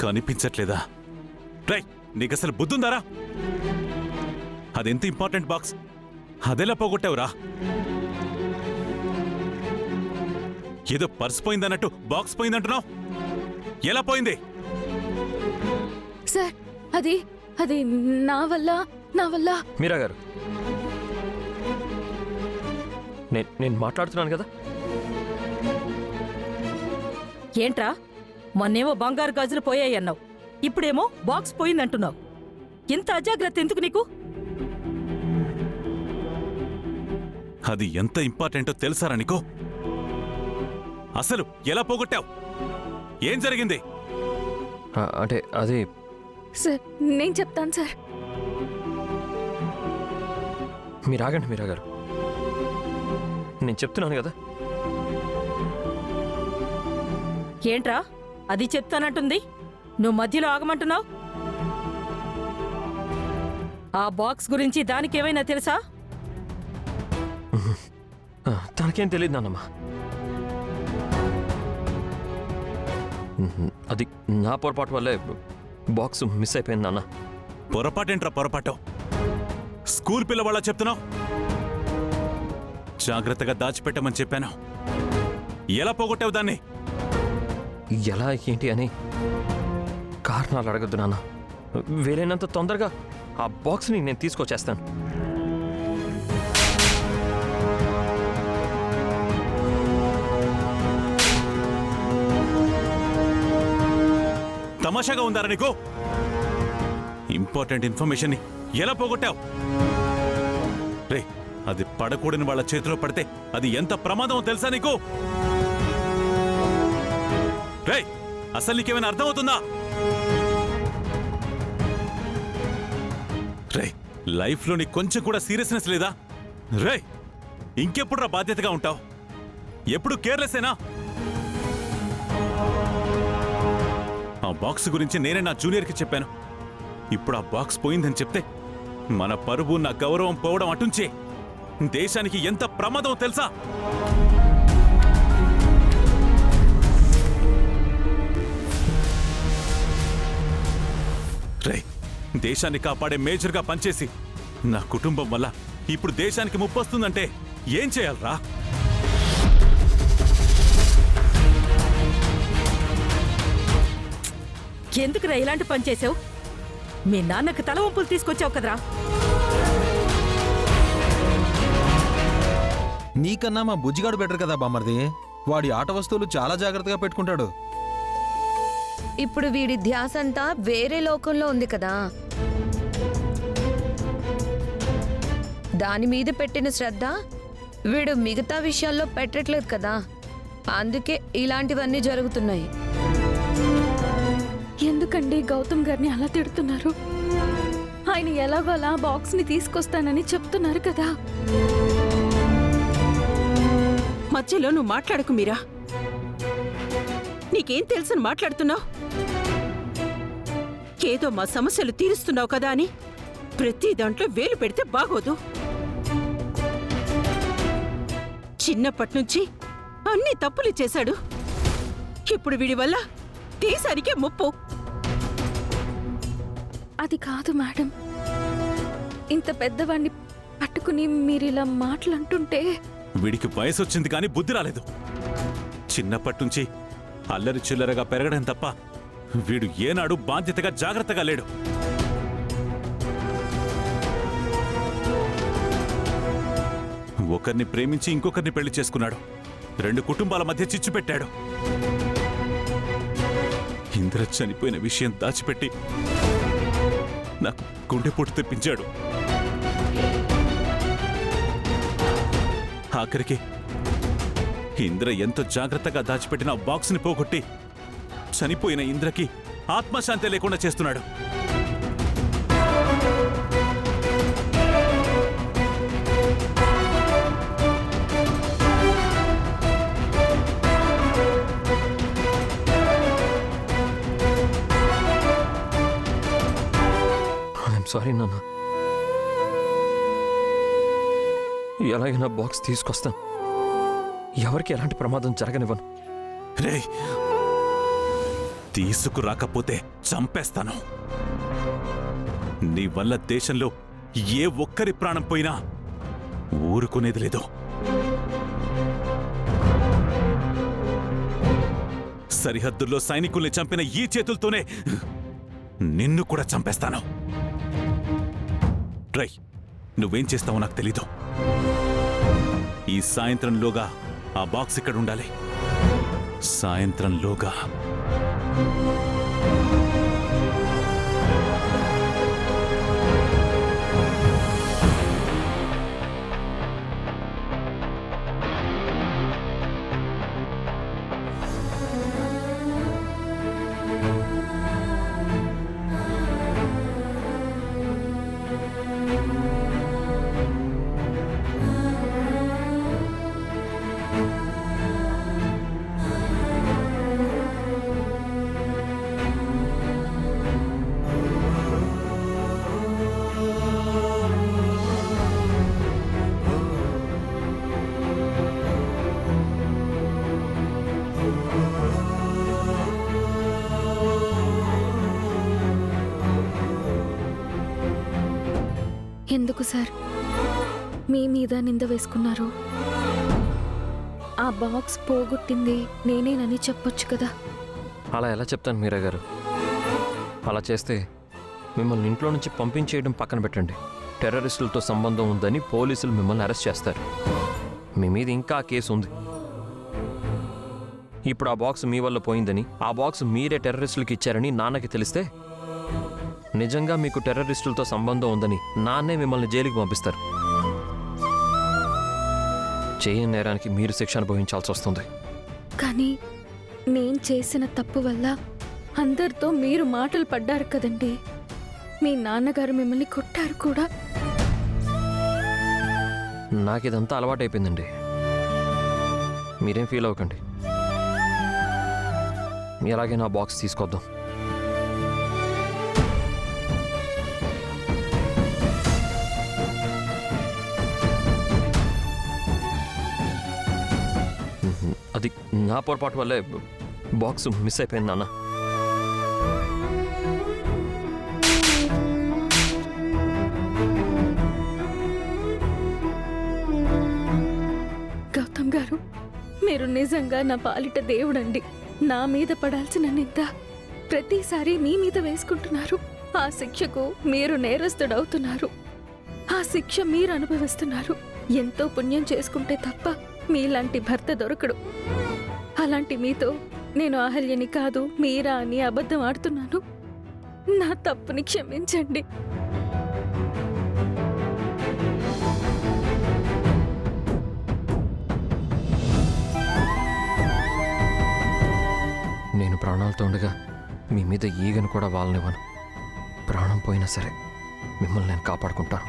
కనిపించట్లేదా? రై, నీకసలు బుద్ధుందారా? అదెంత important box, అదెలా పోగొట్టావురా? ఏదో పర్స్ పోయిందన్నట్టు బాక్స్ పోయిందంటున్నావు, ఎలా పోయింది? సార్, అది అది నా వల్ల. మీరా గారు, నేను మాట్లాడుతున్నాను కదా. ఏంట్రా, మొన్నేమో బంగారు గాజులు పోయాయన్నావు, ఇప్పుడేమో బాక్స్ పోయిందంటున్నావు. ఇంత అజాగ్రత్త ఎందుకు నీకు? అది ఎంత ఇంపార్టెంటో తెలుసారా నీకు? అసలు ఎలా పోగొట్టావు? ఏం జరిగింది? అంటే అది సార్, నేను చెప్తాను సార్. మీరు ఆగండి మీరా గారు, నేను చెప్తున్నాను కదా. ఏంట్రా, అది చెప్తానంటుంది, నువ్వు మధ్యలో ఆగమంటున్నావు? ఆ బాక్స్ గురించి దానికేమైనా తెలుసా? తనకేం తెలియదు నాన్నమ్మ. అది నా పొరపాటు వల్లే బాక్స్ మిస్ అయిపోయింది నాన్న. పొరపాటేంట్రా పొరపాటు? స్కూల్ పిల్లవాళ్ళ చెప్తున్నావు? జాగ్రత్తగా దాచిపెట్టమని చెప్పాను, ఎలా పోగొట్టావు దాన్ని? ఎలా ఏంటి అని కారణాలు అడగద్దు నాన్న. వీలైనంత తొందరగా ఆ బాక్స్ని నేను తీసుకొచ్చేస్తాను. తమాషాగా ఉందారా నీకు? ఇంపార్టెంట్ ఇన్ఫర్మేషన్ ని ఎలా పోగొట్టావు? రే, అది పడకూడని వాళ్ళ చేతిలో పడితే అది ఎంత ప్రమాదమో తెలుసా నీకు? రే, అసలు నీకేమైనా అర్థమవుతుందా? రే, లైఫ్ లో నీకు కొంచెం కూడా సీరియస్నెస్ లేదా? రే, ఇంకెప్పుడు రా బాధ్యతగా ఉంటావు? ఎప్పుడు కేర్లెస్సేనా? ఆ బాక్స్ గురించి నేనే నా జూనియర్కి చెప్పాను. ఇప్పుడు ఆ బాక్స్ పోయిందని చెప్తే మన పరువు, నా గౌరవం పోవడం అటుంచే దేశానికి ఎంత ప్రమాదం తెలుసా? రే, దేశాన్ని కాపాడే మేజర్గా పనిచేసి నా కుటుంబం వల్ల ఇప్పుడు దేశానికి ముప్పొస్తుందంటే ఏం చేయాలరా? ఎందుకురా ఇలాంటి పని చేసావు? మీ నాన్నకు తల వంపులు తీసుకొచ్చావు కదరా. నీకన్నా మా బుజ్జిగాడు బెటర్ కదా బామ్మర్ది. వాడి ఆట వస్తువులు చాలా జాగ్రత్తగా పెట్టుకుంటాడు. ఇప్పుడు వీడి ధ్యాస అంతా వేరే లోకంలో ఉంది కదా. దాని మీద పెట్టిన శ్రద్ధ వీడు మిగతా విషయాల్లో పెట్టట్లేదు కదా. అందుకే ఇలాంటివన్నీ జరుగుతున్నాయి. ఎందుకండి గౌతమ్ గారిని అలా తిడుతున్నారు? ఆయన ఎలాగో అలా బాక్స్ ని తీసుకొస్తానని చెప్తున్నారు కదా. మధ్యలో నువ్వు మాట్లాడకు మీరా. నీకేం తెలుసని మాట్లాడుతున్నావు? ఏదో మా సమస్యలు తీరుస్తున్నావు కదా అని ప్రతి దాంట్లో వేలు పెడితే బాగోదు. చిన్నప్పటి నుంచి అన్ని తప్పులు చేశాడు. ఇప్పుడు వీడి వల్ల దేశానికే ముప్పు. అది కాదు మేడం, ఇంత పెద్దవాణ్ణి పట్టుకుని మీరిలా మాటలంటుంటే. వీడికి వయసు వచ్చింది కానీ బుద్ధి రాలేదు. చిన్నప్పటి నుంచి అల్లరి చిల్లరగా పెరగడం తప్ప వీడు ఏనాడు బాధ్యతగా జాగ్రత్తగా లేడు. ఒకరిని ప్రేమించి ఇంకొకరిని పెళ్లి చేసుకున్నాడు. 2 కుటుంబాల మధ్య చిచ్చు పెట్టాడు. ఇంద్ర చనిపోయిన విషయం దాచిపెట్టి నాకు గుండెపోటు తెప్పించాడు. ఆఖరికి ఇంద్ర ఎంతో జాగ్రత్తగా దాచిపెట్టిన బాక్స్ని పోగొట్టి చనిపోయిన ఇంద్రకి ఆత్మశాంతి లేకుండా చేస్తున్నాడు. సారీ నాన్న, ఎలాగైనా బాక్స్ తీసుకొస్తాను. ఎవరికి ఎలాంటి ప్రమాదం జరగనివ్వను. రే, తీసుకురాకపోతే చంపేస్తాను. నీ వల్ల దేశంలో ఏ ఒక్కరి ప్రాణం పోయినా ఊరుకునేది లేదు. సరిహద్దుల్లో సైనికుల్ని చంపిన ఈ చేతులతోనే నిన్ను కూడా చంపేస్తాను. రై, నువ్వేం చేస్తావో నాకు తెలీదు. ఈ సాయంత్రంలోగా ఆ బాక్స్ ఇక్కడ ఉండాలి. సాయంత్రంలోగా. ఎందుకు సార్ మీ మీద నింద వేసుకున్నారు? ఆ బాక్స్ పోగొట్టింది నేనేనని చెప్పొచ్చు కదా. అలా ఎలా చెప్తాను మీరా గారు? అలా చేస్తే మిమ్మల్ని ఇంట్లో నుంచి పంపించేయడం పక్కన పెట్టండి, టెర్రరిస్టులతో సంబంధం ఉందని పోలీసులు మిమ్మల్ని అరెస్ట్ చేస్తారు. మీ మీద ఇంకా కేసు ఉంది. ఇప్పుడు ఆ బాక్స్ మీ వల్ల పోయిందని, ఆ బాక్స్ మీరే టెర్రరిస్టులకి ఇచ్చారని నాన్నకి తెలిస్తే నిజంగా మీకు టెర్రరిస్టులతో సంబంధం ఉందని నాన్నే మిమ్మల్ని జైలుకి పంపిస్తారు. చేయని నేరానికి మీరు శిక్ష అనుభవించాల్సి వస్తుంది. కానీ నేను చేసిన తప్పు వల్ల అందరితో మీరు మాటలు పడ్డారు కదండి. మీ నాన్నగారు మిమ్మల్ని కొట్టారు కూడా. నాకిదంతా అలవాటైపోయిందండి. మీరేం ఫీల్ అవ్వకండి. అలాగే నా బాక్స్ తీసుకొద్దాం. అది నా పొరపాటు వల్లే బాక్స్ మిస్ అయిపోయింది నాన్న. గౌతమ్ గారు, మీరు నిజంగా నా పాలిట దేవుడండి. నా మీద పడాల్సిన నింద ప్రతిసారి మీ మీద వేసుకుంటున్నారు. ఆ శిక్షకు మీరు నేరస్తుడవుతున్నారు. ఆ శిక్ష మీరు అనుభవిస్తున్నారు. ఎంతో పుణ్యం చేసుకుంటే తప్ప మీలాంటి భర్త దొరకడు. అలాంటి మీతో నేను అహల్యని కాదు మీరా అని అబద్ధం ఆడుతున్నాను. నా తప్పుని క్షమించండి. నేను ప్రాణాలతో ఉండగా మీ మీద ఈగను కూడా వాలనివ్వను. ప్రాణం పోయినా సరే మిమ్మల్ని నేను కాపాడుకుంటాను.